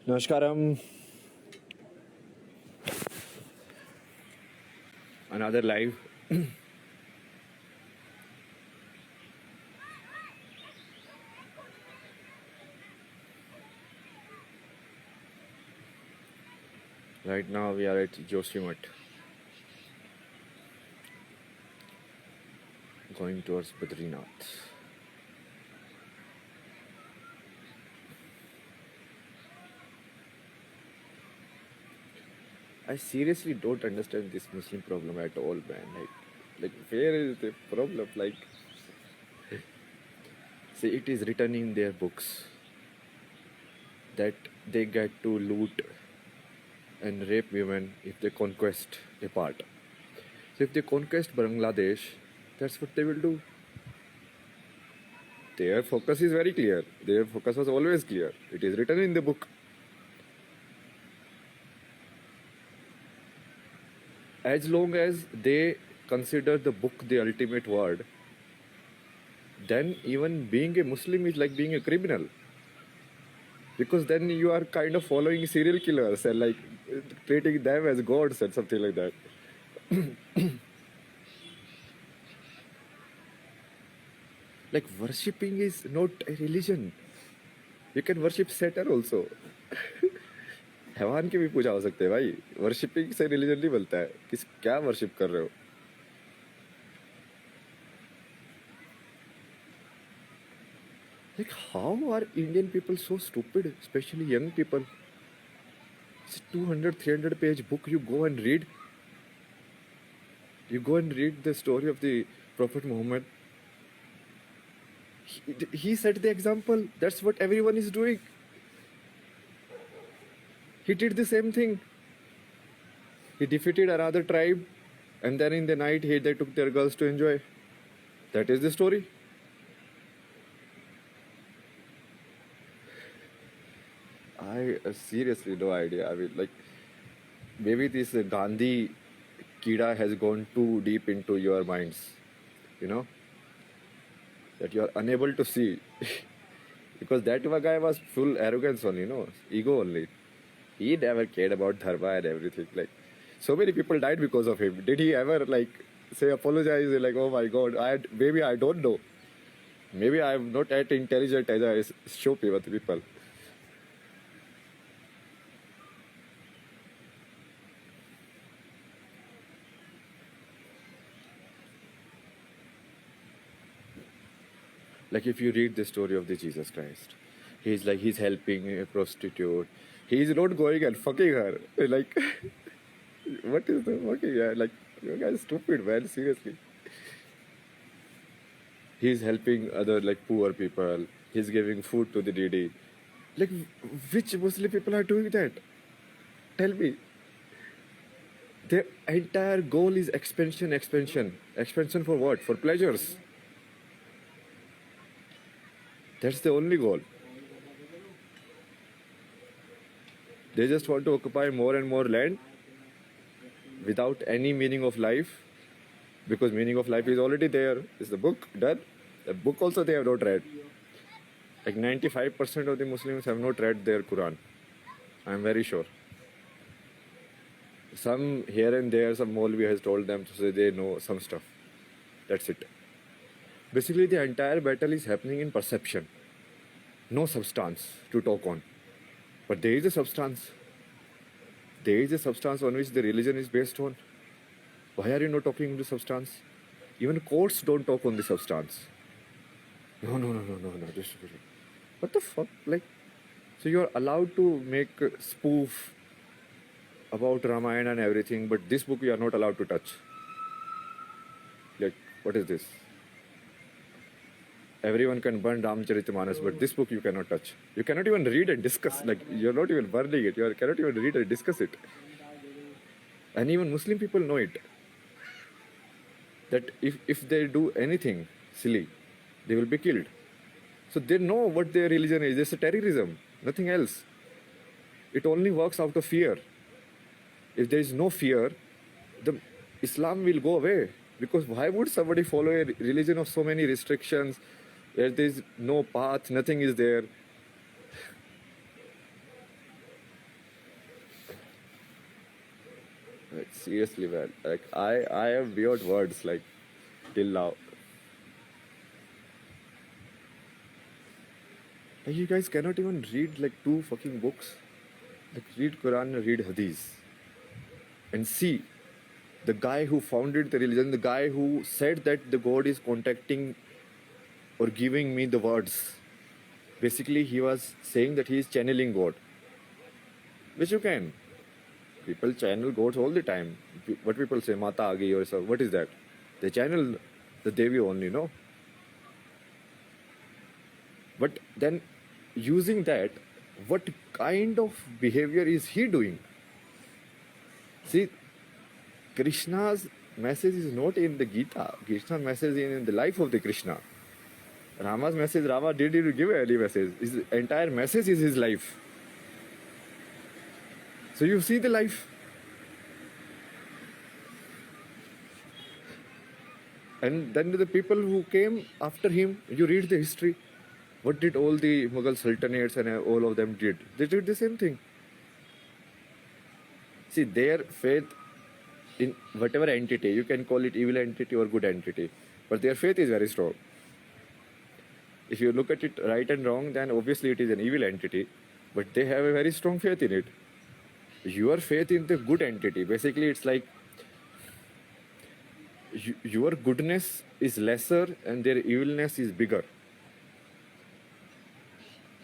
Namaskaram. Another live. Right now we are at Joshimath, going towards Badrinath. I seriously don't understand this Muslim problem at all, man. Where is the problem? See, it is written in their books that they get to loot and rape women if they conquest a part. So if they conquest Bangladesh, that's what they will do. Their focus is very clear. Their focus was always clear. It is written in the book. As long as they consider the book the ultimate word, then even being a Muslim is like being a criminal. Because then you are kind of following serial killers and like treating them as gods and something like that. Like worshipping is not a religion. You can worship Saturn also. हैवान की भी पूजा हो सकते हैं भाई. Worshipping से religion नहीं बनता है. किस क्या वर्शिप कर रहे हो? Like how are Indian people so stupid, especially young people? It's a 200, 300 page book. You go and read. You go and read the story of the Prophet Muhammad. He set the example. That's what everyone is doing. He did the same thing. He defeated another tribe, and then in the night they took their girls to enjoy. That is the story. I seriously no idea. I mean, like maybe this Gandhi Kida has gone too deep into your minds, you know, that you are unable to see. Because that guy was full arrogance only, ego only. He never cared about dharma and everything. Like, so many people died because of him. Did he ever like say apologize? Like, oh my God, maybe I don't know. Maybe I'm not as intelligent as I show people. Like if you read the story of the Jesus Christ, he's helping a prostitute. He's not going and fucking her. Like, what is the fucking? Yeah, like you guys stupid, man. Seriously. He's helping other like poor people. He's giving food to the needy. Like, which Muslim people are doing that? Tell me. Their entire goal is expansion. Expansion for what? For pleasures. That's the only goal. They just want to occupy more and more land without any meaning of life, because meaning of life is already there. Is the book done? The book also they have not read. Like 95% of the Muslims have not read their Quran. I am very sure. Some here and there, some Maulvi has told them to say they know some stuff. That's it. Basically, the entire battle is happening in perception. No substance to talk on. But there is a substance. There is a substance on which the religion is based on. Why are you not talking on the substance? Even courts don't talk on the substance. No. What the fuck? Like, so you are allowed to make a spoof about Ramayana and everything, but this book you are not allowed to touch. Like, what is this? Everyone can burn Ramcharitamanas, but this book you cannot touch. You cannot even read and discuss. Like, you're not even burning it. You cannot even read and discuss it. And even Muslim people know it. That if they do anything silly, they will be killed. So they know what their religion is. It's a terrorism, nothing else. It only works out of fear. If there is no fear, the Islam will go away. Because why would somebody follow a religion of so many restrictions, where there is no path, nothing is there? Seriously, man. Like I have weird words like till now. Like you guys cannot even read like two fucking books. Like read Quran and read Hadith and see the guy who founded the religion, the guy who said that the God is contacting or giving me the words. Basically, he was saying that he is channeling God, which you can. People channel gods all the time. What people say, Mata Agi or so. What is that? They channel the Devi only, no? But then, using that, what kind of behavior is he doing? See, Krishna's message is not in the Gita. Krishna's message is in the life of the Krishna. Rama's message, Rama didn't give any message. His entire message is his life. So you see the life. And then the people who came after him, you read the history. What did all the Mughal sultanates and all of them did? They did the same thing. See, their faith in whatever entity, you can call it evil entity or good entity, but their faith is very strong. If you look at it right and wrong, then obviously it is an evil entity, but they have a very strong faith in it. Your faith in the good entity, basically it's like your goodness is lesser and their evilness is bigger.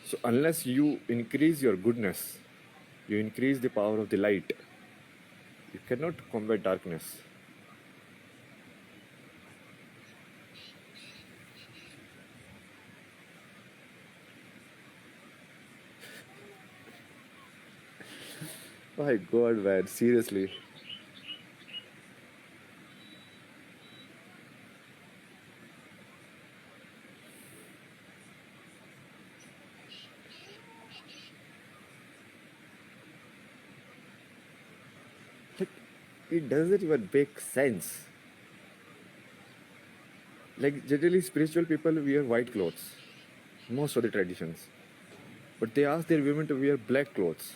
So unless you increase your goodness, you increase the power of the light, you cannot combat darkness. My God, man, seriously. Like, it doesn't even make sense. Like, generally, spiritual people wear white clothes, most of the traditions. But they ask their women to wear black clothes.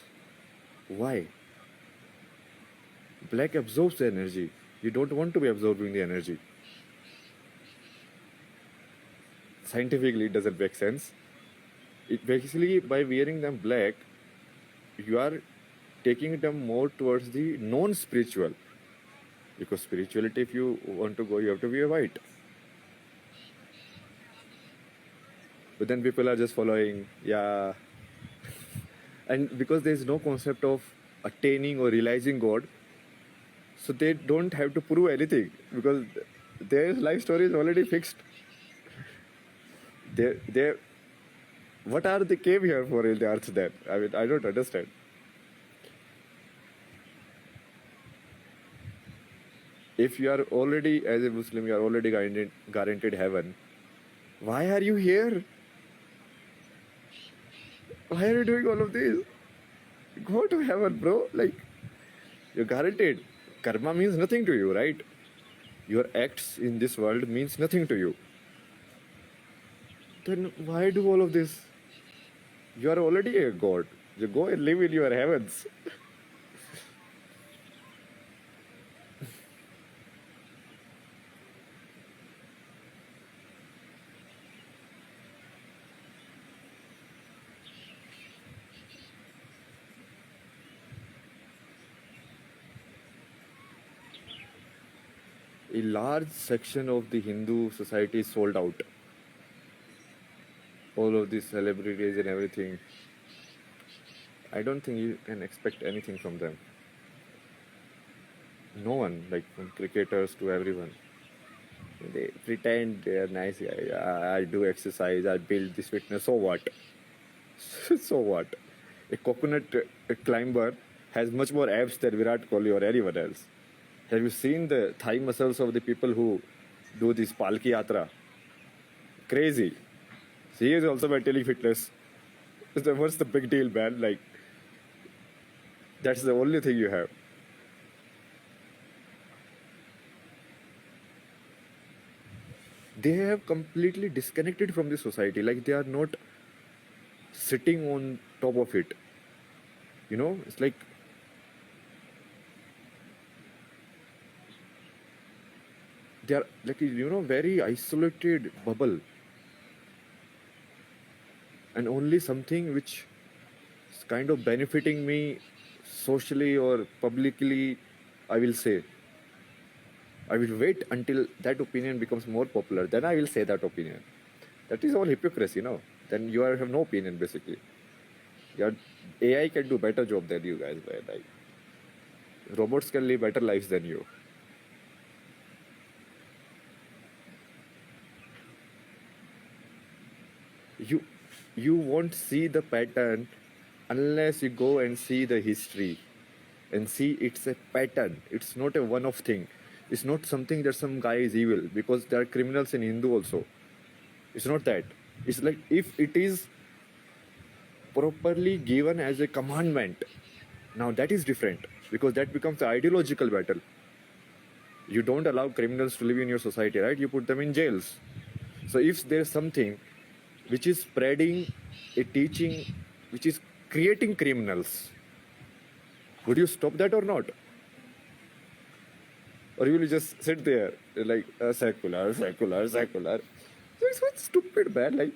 Why? Black absorbs the energy. You don't want to be absorbing the energy. Scientifically, it doesn't make sense. It basically, by wearing them black, you are taking them more towards the non-spiritual. Because spirituality, if you want to go, you have to wear white. But then people are just following, yeah. And because there is no concept of attaining or realizing God, so they don't have to prove anything because their life story is already fixed. They what are they came here for in the earth then? I mean, I don't understand. If you are already, as a Muslim, you are already guaranteed heaven, why are you here? Why are you doing all of this? Go to heaven, bro. Like, you're guaranteed. Karma means nothing to you, right? Your acts in this world means nothing to you. Then why do all of this? You are already a god. You go and live in your heavens. A large section of the Hindu society is sold out. All of these celebrities and everything. I don't think you can expect anything from them. No one, like from cricketers to everyone. They pretend they are nice guy. I do exercise, I build this fitness. So what? So what? A coconut climber has much more abs than Virat Kohli or anyone else. Have you seen the thigh muscles of the people who do this Palki Yatra? Crazy. He is also maintaining fitness. What's the big deal, man? Like, that's the only thing you have. They have completely disconnected from the society. Like, they are not sitting on top of it. You know, it's like They are like, very isolated bubble, and only something which is kind of benefiting me socially or publicly, I will say. I will wait until that opinion becomes more popular. Then I will say that opinion. That is all hypocrisy, no? Then you have no opinion basically. Your AI can do better job than you guys, man. Like robots can live better lives than you. You you won't see the pattern unless you go and see the history and see it's a pattern. It's not a one-off thing. It's not something that some guy is evil because there are criminals in Hindu also. It's not that. It's like if it is properly given as a commandment, now that is different because that becomes an ideological battle. You don't allow criminals to live in your society, right? You put them in jails. So if there's something which is spreading a teaching which is creating criminals, would you stop that or not? Or you will just sit there like secular. So it's so stupid, man. Like,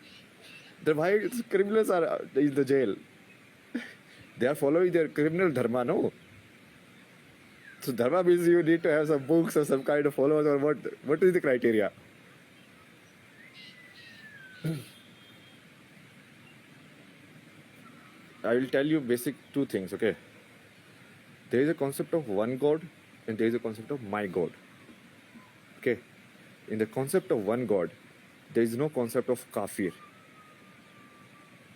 why criminals are in the jail? They are following their criminal dharma, no? So dharma means you need to have some books or some kind of followers or what? What is the criteria? I will tell you basic two things, okay? There is a concept of one God and there is a concept of my God. Okay? In the concept of one God, there is no concept of kafir.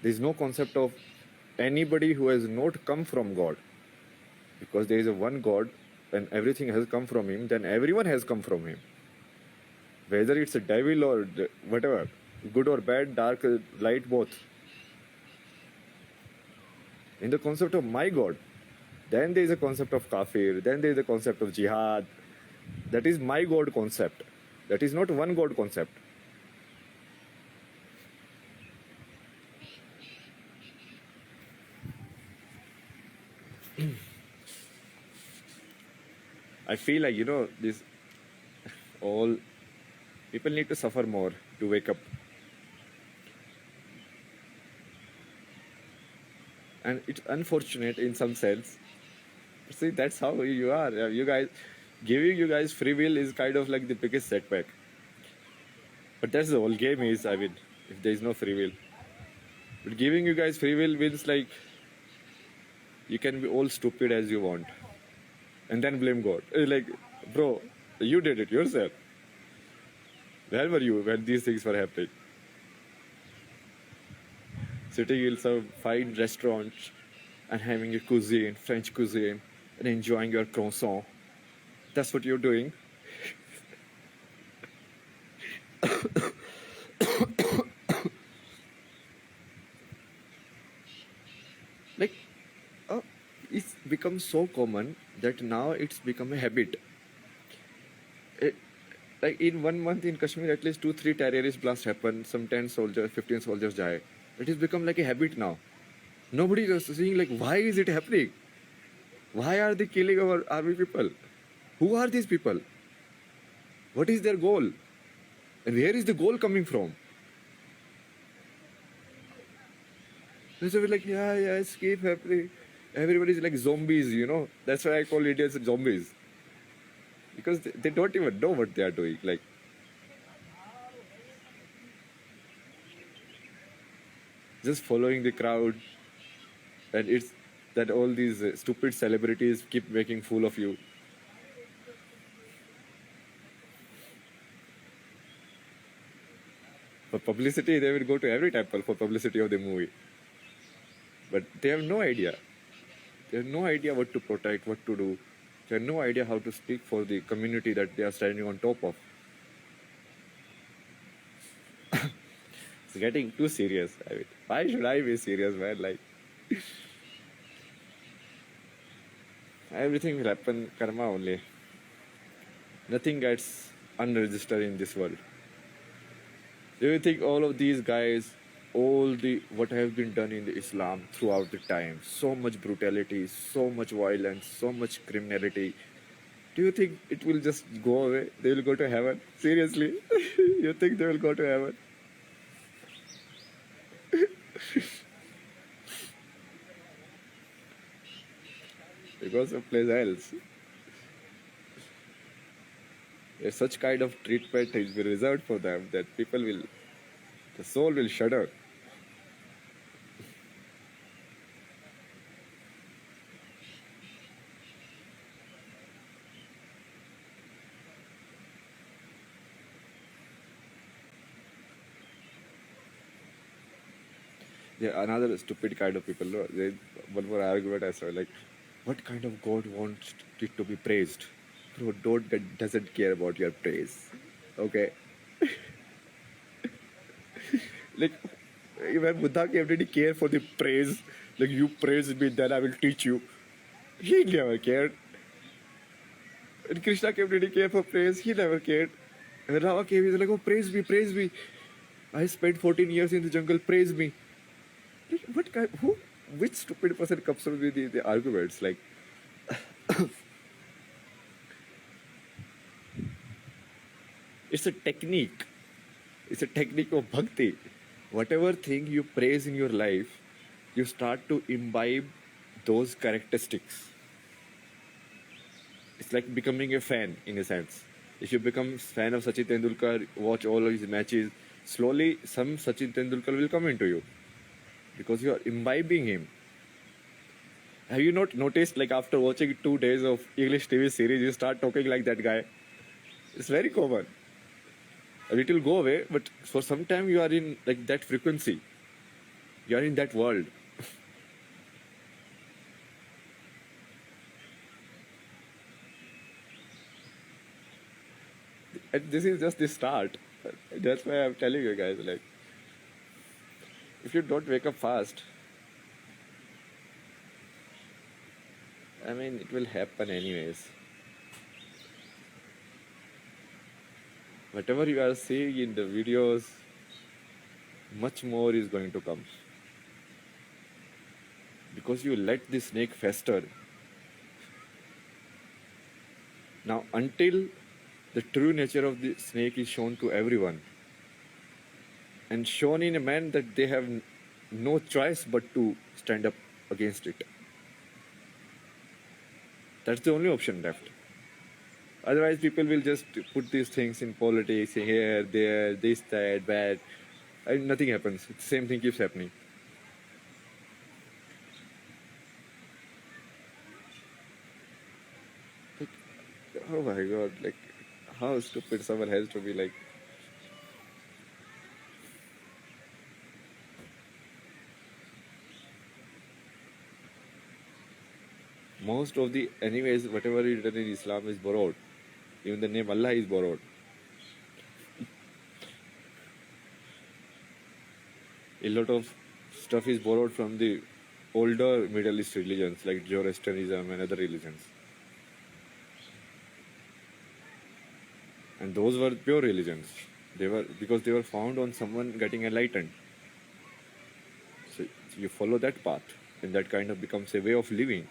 There is no concept of anybody who has not come from God. Because there is a one God and everything has come from him, then everyone has come from him. Whether it's a devil or whatever, good or bad, dark, light, both. In the concept of my God, then there is a concept of kafir, then there is a concept of jihad. That is my God concept. That is not one God concept. I feel like, this all people need to suffer more to wake up. And it's unfortunate in some sense. See, that's how you are. You guys, giving you guys free will is kind of like the biggest setback. But that's the whole game is, I mean, if there is no free will. But giving you guys free will means like you can be all stupid as you want. And then blame God. Like, bro, you did it yourself. Where were you when these things were happening? Sitting in some fine restaurants and having a cuisine, French cuisine, and enjoying your croissant. That's what you're doing. Like, it's become so common that now it's become a habit. Like in 1 month in Kashmir, at least 2-3 terrorist blasts happen. Some 10 soldiers, 15 soldiers die. It has become like a habit now. Nobody is saying like, why is it happening? Why are they killing our army people? Who are these people? What is their goal? And where is the goal coming from? And so we're like, yeah, it's keep happening. Everybody is like zombies, That's why I call Indians zombies. Because they don't even know what they are doing. Like, just following the crowd. And it's that all these stupid celebrities keep making fool of you. For publicity, they will go to every temple for publicity of the movie. But they have no idea. They have no idea what to protect, what to do. They have no idea how to speak for the community that they are standing on top of. It's getting too serious. I mean, why should I be serious, man? Like, everything will happen karma only. Nothing gets unregistered in this world. Do you think all of these guys, what have been done in the Islam throughout the time, so much brutality, so much violence, so much criminality, Do you think it will just go away? They will go to heaven? Seriously? You think they will go to heaven? Because of place else. If such kind of treatment is reserved for them, that people will, the soul will shudder. Yeah, another stupid kind of people. No? One more argument I saw, like, what kind of God wants it to be praised? Bro, doesn't care about your praise. Okay, like, when Buddha came, did he care for the praise? Like, you praise me, then I will teach you. He never cared. When Krishna came, did he care for praise? He never cared. And when Rama came, he's like, oh, praise me, praise me. I spent 14 years in the jungle, praise me. Like, what kind, who, which stupid person comes up with the arguments? Like, it's a technique. It's a technique of bhakti. Whatever thing you praise in your life, you start to imbibe those characteristics. It's like becoming a fan in a sense. If you become fan of Sachin Tendulkar, watch all of his matches, slowly some Sachin Tendulkar will come into you because you are imbibing him. Have you not noticed, like, after watching 2 days of English TV series, you start talking like that guy? It's very common. And it will go away, but for some time you are in like that frequency. You are in that world. And this is just the start. That's why I'm telling you guys, like, if you don't wake up fast, I mean, it will happen anyways. Whatever you are seeing in the videos, much more is going to come. Because you let the snake fester. Now, until the true nature of the snake is shown to everyone, and shown in a man that they have no choice but to stand up against it. That's the only option left. Otherwise, people will just put these things in politics, here, there, this, that, bad, and nothing happens. The same thing keeps happening. Like, oh my god, like, how stupid someone has to be, like. Most of the, anyways, whatever is written in Islam is borrowed. Even the name Allah is borrowed. A lot of stuff is borrowed from the older Middle East religions like Zoroastrianism and other religions. And those were pure religions. They were because they were found on someone getting enlightened. So you follow that path, and that kind of becomes a way of living.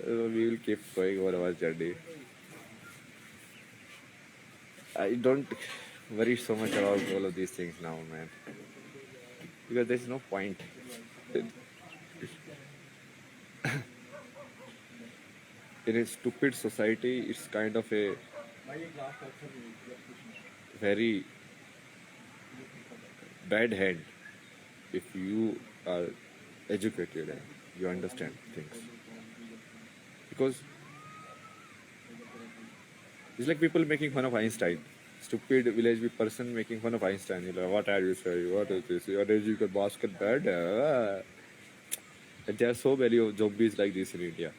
We will keep going on our journey. I don't worry so much about all of these things now, man. Because there's no point. In a stupid society, it's kind of a very bad hand if you are educated and you understand things. Because it's like people making fun of Einstein. Stupid village person making fun of Einstein. You're like, what are you saying? What is this? Your educated basket bad? And there are so many of zombies like this in India.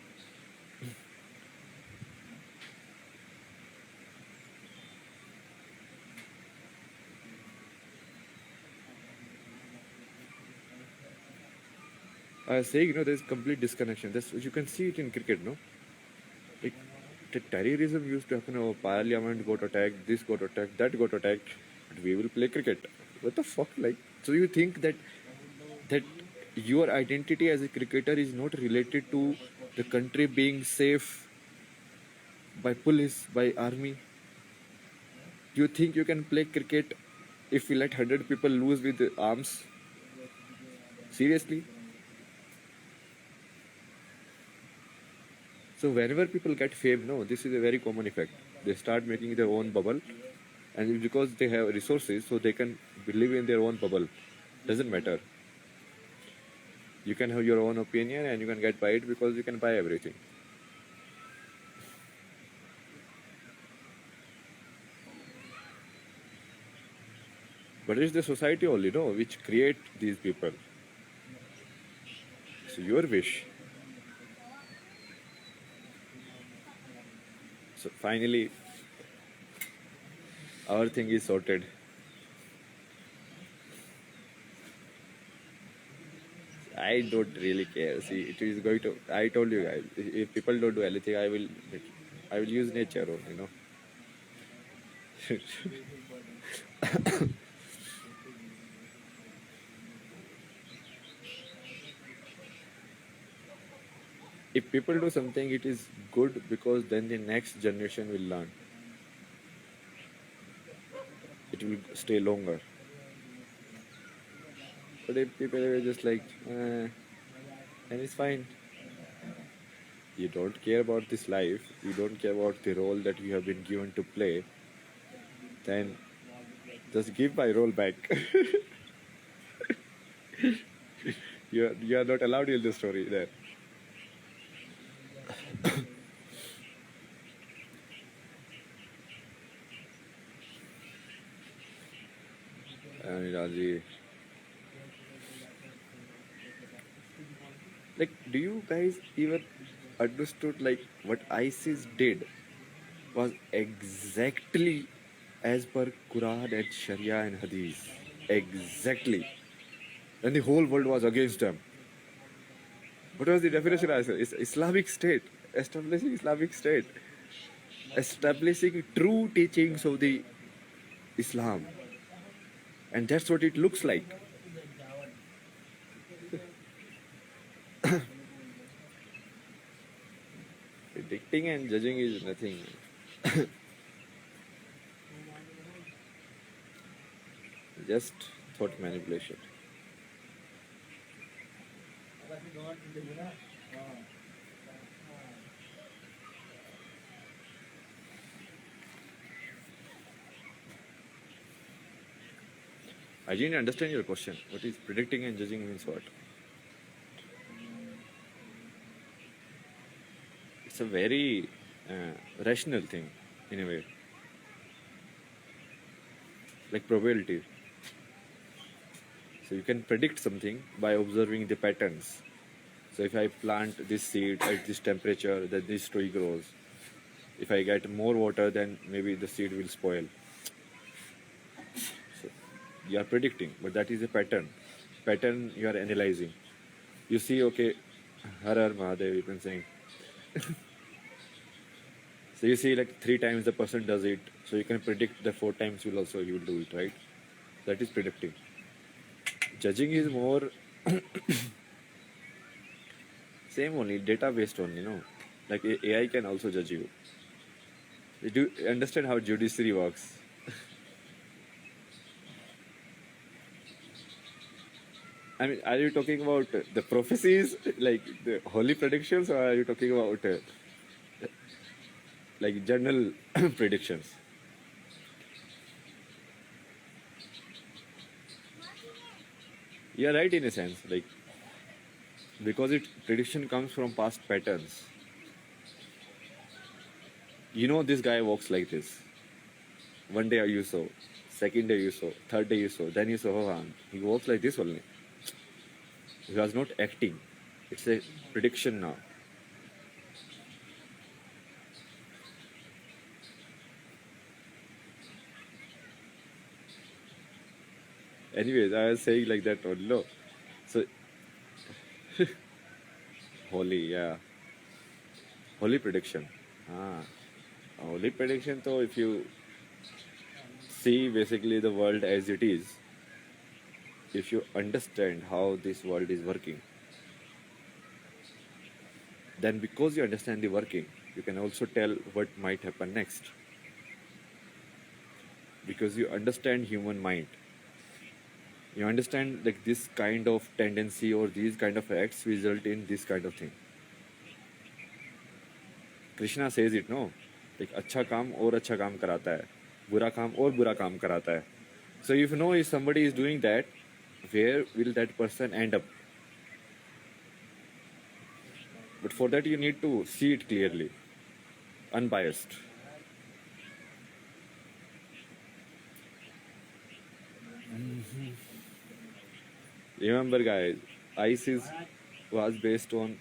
I was saying, there's complete disconnection. You can see it in cricket, no? Like, The terrorism used to happen. Oh, parliament got attacked, this got attacked, that got attacked. But we will play cricket. What the fuck? Like, so you think that your identity as a cricketer is not related to the country being safe by police, by army? You think you can play cricket if we let 100 people lose with arms? Seriously? So whenever people get fame, no, this is a very common effect. They start making their own bubble, and because they have resources, so they can live in their own bubble. Doesn't matter. You can have your own opinion, and you can get by it because you can buy everything. But it's the society only, no, which create these people. So your wish. So finally, our thing is sorted. I don't really care. See, it is going to. I told you guys, if people don't do anything, I will use nature, you know. If people do something, it is good because then the next generation will learn. It will stay longer. But if people are just like, then it's fine. You don't care about this life, you don't care about the role that you have been given to play, then just give my role back. You are not allowed in the story there. Raji, like, do you guys even understood like what ISIS did was exactly as per Quran and Sharia and Hadith, exactly, and the whole world was against them. What was the definition? I said, it's Islamic State, establishing Islamic State, establishing true teachings of the Islam, and that's what it looks like. Predicting and judging is nothing. Just thought manipulation. I didn't understand your question. What is predicting and judging means what? It's a very rational thing in a way, like probability. So you can predict something by observing the patterns. So if I plant this seed at this temperature, then this tree grows. If I get more water, then maybe the seed will spoil. So you are predicting, but that is a pattern. Pattern you are analyzing. You see, okay, Har Har Mahadev, you can say. So you see, like 3 times the person does it, so you can predict that 4 times you will do it, right? That is predicting. Judging is more same only, data based only, no? Like AI can also judge you. You do understand how judiciary works? I mean, are you talking about the prophecies, like the holy predictions, or are you talking about like general predictions? You're right in a sense, like because it prediction comes from past patterns. You know, this guy walks like this. One day you saw, second day you saw, third day you saw, then you saw, oh, he walks like this only. He was not acting. It's a prediction now. Anyways, I was saying like that only. No. So, holy, yeah. Holy prediction. Ah. Only prediction, though, if you see basically the world as it is, if you understand how this world is working, then because you understand the working, you can also tell what might happen next. Because you understand human mind, you understand like this kind of tendency or these kind of acts result in this kind of thing. Krishna says it, no? Like अच्छा काम और अच्छा काम कराता है, बुरा काम और बुरा काम कराता है. So if you know if somebody is doing that, where will that person end up? But for that you need to see it clearly, unbiased. Remember, guys, ISIS was based on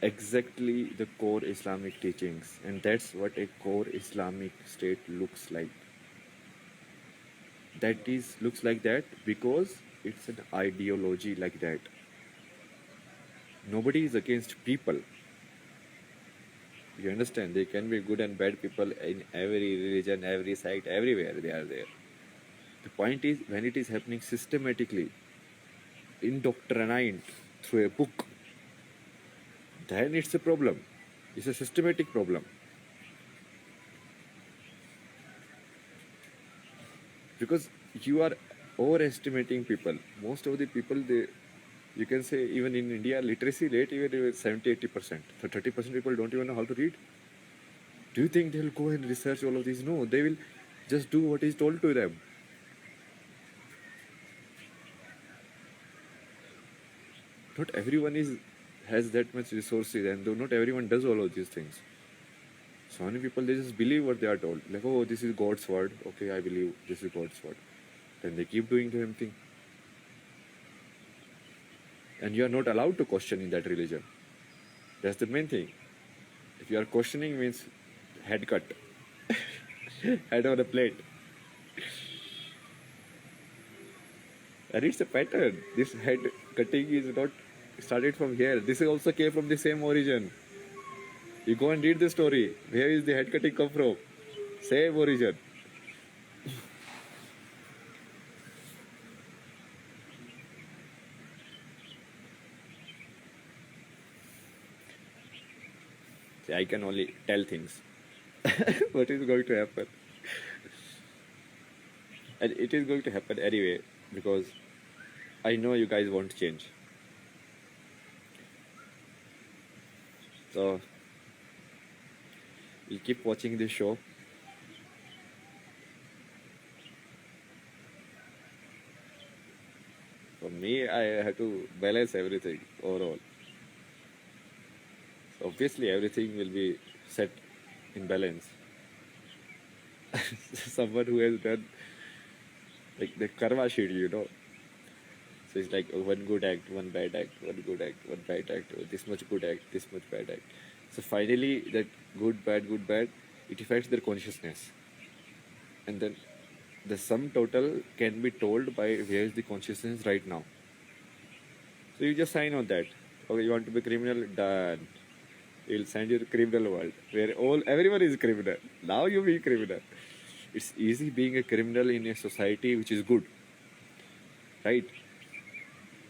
exactly the core Islamic teachings, and that's what a core Islamic state looks like. That is looks like that because it's an ideology like that. Nobody is against people. You understand? There can be good and bad people in every religion, every sect, everywhere they are there. The point is when it is happening systematically, indoctrined through a book, then it's a problem. It's a systematic problem. Because you are overestimating people. Most of the people, you can say even in India, literacy rate even 70-80%. So 30% people don't even know how to read. Do you think they'll go and research all of these? No, they will just do what is told to them. Not everyone has that much resources, and not everyone does all of these things. So many people, they just believe what they are told. Like, oh, this is God's word. Okay, I believe this is God's word. Then they keep doing the same thing. And you are not allowed to question in that religion. That's the main thing. If you are questioning, means head cut. Head on a plate. And it's a pattern. This head cutting is not started from here. This also came from the same origin. You go and read the story. Where is the head cutting come from? Same origin. See, I can only tell things. What is going to happen? And it is going to happen anyway because I know you guys want change. So we'll keep watching this show. For me, I have to balance everything overall. So obviously, everything will be set in balance. Someone who has done like the karma sheet, you know. So it's like one good act, one bad act, one good act, one bad act, or this much good act, this much bad act. So finally, that good, bad, it affects their consciousness. And then the sum total can be told by where is the consciousness right now. So you just sign on that. Okay, you want to be criminal? Done. We'll send you to criminal world where everyone is criminal. Now you be criminal. It's easy being a criminal in a society which is good, right?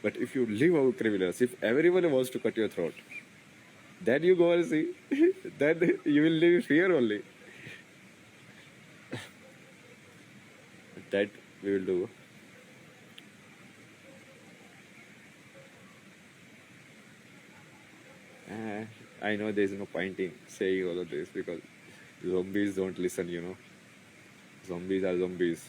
But if you live out criminals, if everyone wants to cut your throat, then you go and see. Then you will live in fear only. That we will do. I know there is no point in saying all of this because zombies don't listen, you know. Zombies are zombies.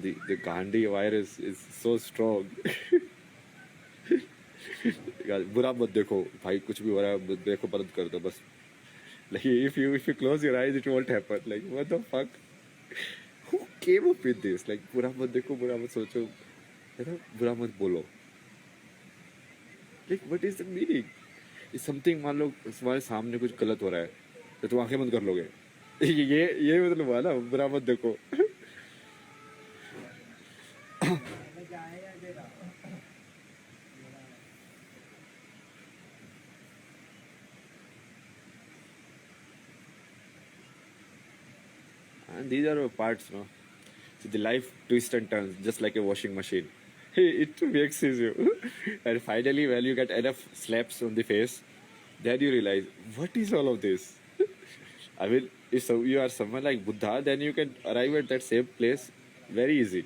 The Gandhi virus is so strong. बुरा मत देखो भाई कुछ भी हो रहा है देखो बंद कर दो बस. Like if you close your eyes it won't happen. Like what the fuck? Who came up with this? Like बुरा मत देखो बुरा मत सोचो है ना बुरा मत बोलो. Like what is the meaning? It's something मान लो तुम्हारे सामने कुछ गलत हो रहा है तो तुम आंखें बंद कर लोगे. ये मतलब हुआ ना बुरा मत देखो. And these are parts, no? So the life twists and turns, just like a washing machine. It vexes you. And finally, when you get enough slaps on the face, then you realize, what is all of this? I mean, if so you are someone like Buddha, then you can arrive at that same place very easy.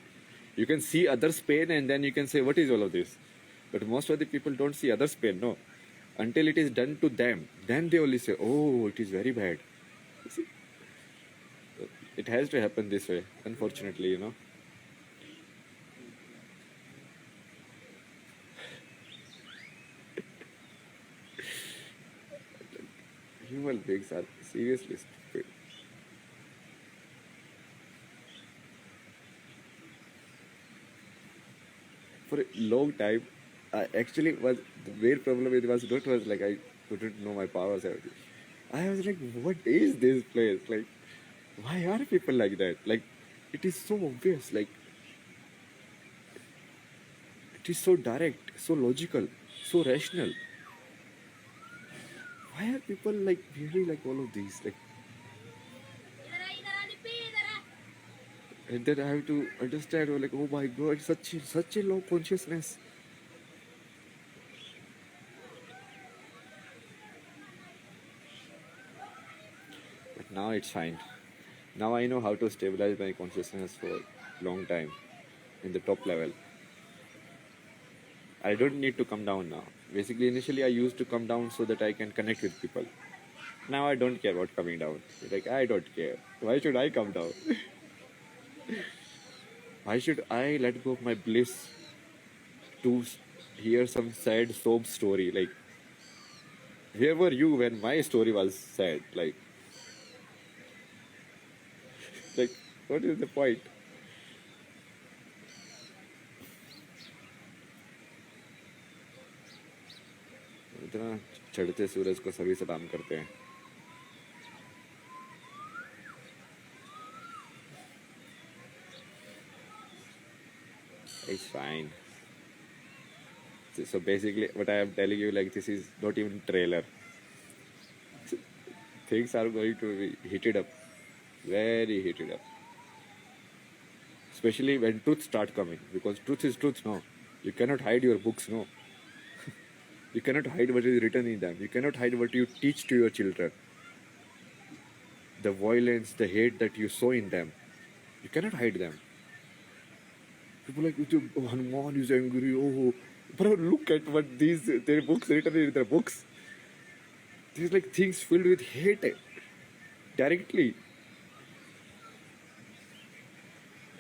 You can see others' pain and then you can say, what is all of this? But most of the people don't see others' pain, no. Until it is done to them, then they only say, oh, it is very bad. See? It has to happen this way, unfortunately, you know. Human beings are seriously stupid. For a long time, I actually was the main problem it was not was like I couldn't know my powers. I was like, what is this place? Like, why are people like that? Like, it is so obvious. Like, it is so direct, so logical, so rational. Why are people like really like all of these? Like, and then I have to understand. Like, oh my God, such a low consciousness. But now it's fine. Now I know how to stabilize my consciousness for a long time in the top level. I don't need to come down now. Basically, initially I used to come down so that I can connect with people. Now I don't care about coming down. Like, I don't care. Why should I come down? Why should I let go of my bliss to hear some sad sob story? Like, where were you when my story was sad? Like, what is the point? इतना चढ़ते सूरज को सभी सलाम करते हैं. It's fine. So basically, what I am telling you, like, this is not even trailer. Things are going to be heated up, very heated up. Especially when truth start coming, because truth is truth. No, you cannot hide your books. No, you cannot hide what is written in them. You cannot hide what you teach to your children. The violence, the hate that you sow in them, you cannot hide them. People like, oh, Hanuman is angry. Oh, bro, look at what their books written in their books. These like things filled with hate directly.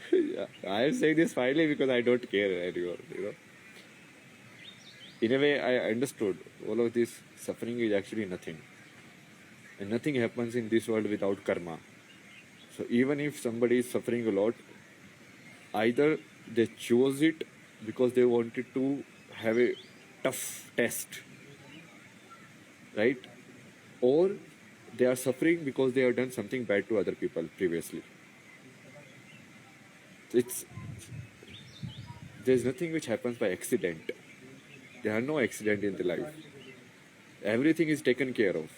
Yeah, I am saying this finally because I don't care anymore. You know, in a way, I understood all of this suffering is actually nothing, and nothing happens in this world without karma. So even if somebody is suffering a lot, either they chose it because they wanted to have a tough test, right? Or they are suffering because they have done something bad to other people previously. It's there's nothing which happens by accident. There are no accident in the life. Everything is taken care of.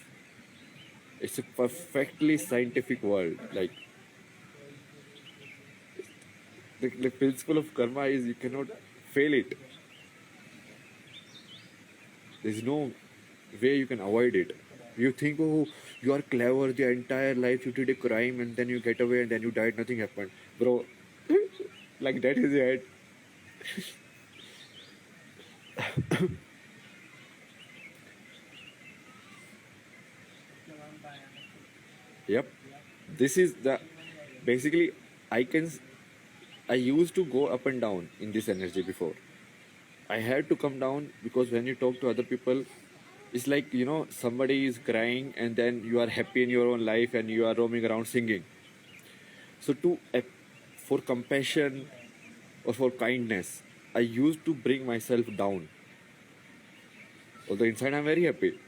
It's a perfectly scientific world. Like the principle of karma is you cannot fail it. There's no way you can avoid it. You think, oh, you are clever the entire life, you did a crime and then you get away and then you died, nothing happened. Bro, like that is it. Yep. This is the basically I can I used to go up and down in this energy before. I had to come down because when you talk to other people, it's like, you know, somebody is crying and then you are happy in your own life and you are roaming around singing. So for compassion or for kindness, I used to bring myself down. Although inside I'm very happy.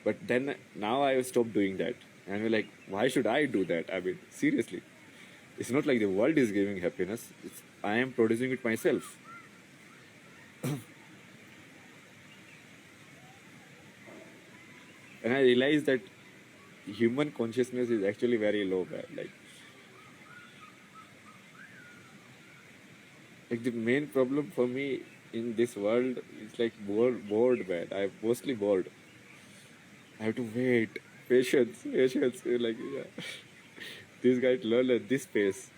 But then now I have stopped doing that. And we're like, why should I do that? I mean, seriously. It's not like the world is giving happiness. I am producing it myself. And I realized that human consciousness is actually very low, man. Like the main problem for me in this world is like bored, man. I'm mostly bored. I have to wait, patience. Like yeah. These guys learn at this pace.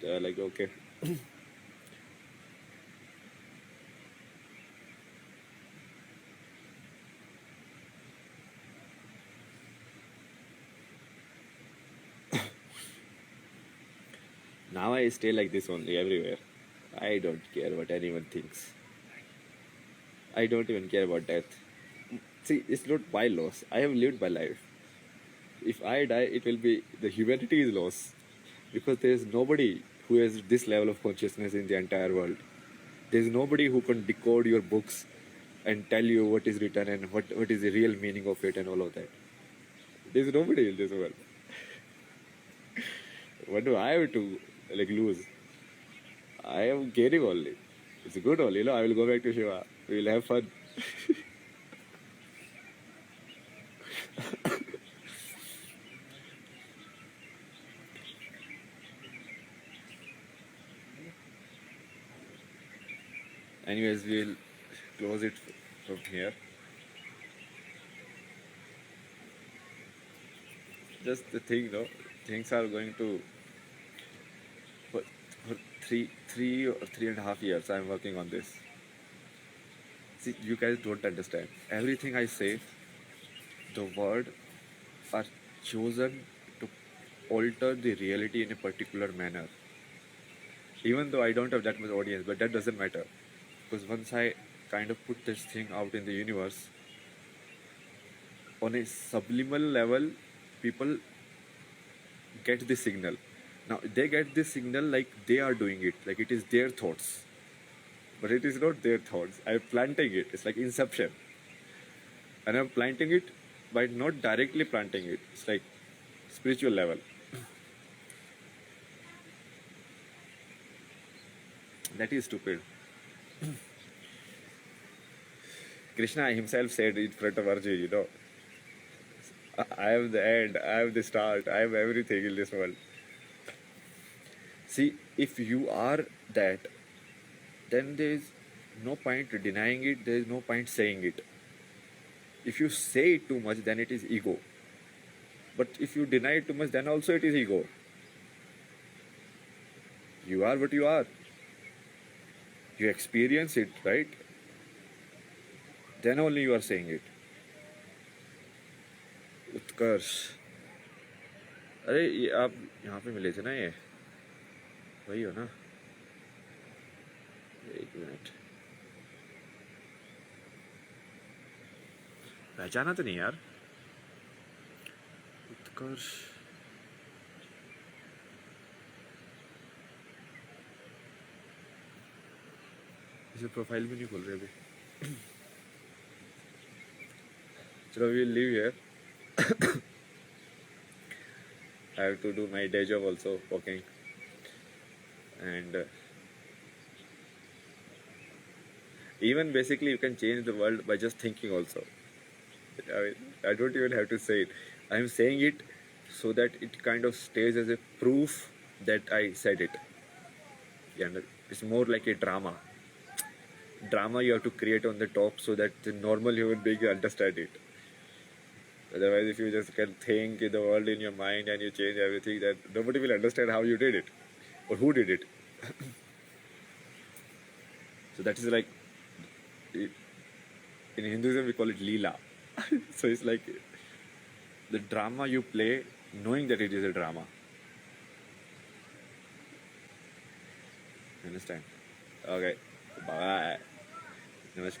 Like okay. Now I stay like this only everywhere. I don't care what anyone thinks. I don't even care about death. See, it's not my loss. I have lived my life. If I die, it will be the humanity is lost because there is nobody who has this level of consciousness in the entire world. There is nobody who can decode your books and tell you what is written and what is the real meaning of it and all of that. There is nobody in this world. What do I have to like lose? I am gaining only. It's good only. I will go back to Shiva. We will have fun. Anyways, we'll close it from here. Just the thing, things are going to for 3 or 3.5 years. I'm working on this. See, you guys don't understand. Everything I say, the word are chosen to alter the reality in a particular manner. Even though I don't have that much audience, but that doesn't matter. Because once I kind of put this thing out in the universe, on a subliminal level, people get the signal. Now, they get this signal like they are doing it, like it is their thoughts. But it is not their thoughts. I'm planting it. It's like inception. And I'm planting it by not directly planting it. It's like spiritual level. That is stupid. Krishna himself said in front of Arjuna, I am the end, I am the start, I am everything in this world. See, if you are that, then there is no point denying it, there is no point saying it. If you say it too much, then it is ego. But if you deny it too much, then also it is ego. You are what you are. You experience it, right? Then only you are saying it. उत्कर्ष, अरे ये आप यहाँ पे मिले थे ना, ये वही हो ना? एक मिनट, पहचाना तो नहीं यार? उत्कर्ष, इसे प्रोफाइल भी नहीं खोल रहे अभी. चलो, we'll leave here. I have to do my day job also, working, and even basically you can change the world by just thinking also. I mean, I don't even have to say it. I am saying it so that it kind of stays as a proof that I said it. And it's more like a drama. Drama you have to create on the top so that the normal human being understand it. Otherwise, if you just can think the world in your mind and you change everything, then nobody will understand how you did it or who did it. So that is like, in Hinduism we call it Leela. So it's like the drama you play knowing that it is a drama. Understand? Okay. Bye. Namaskar.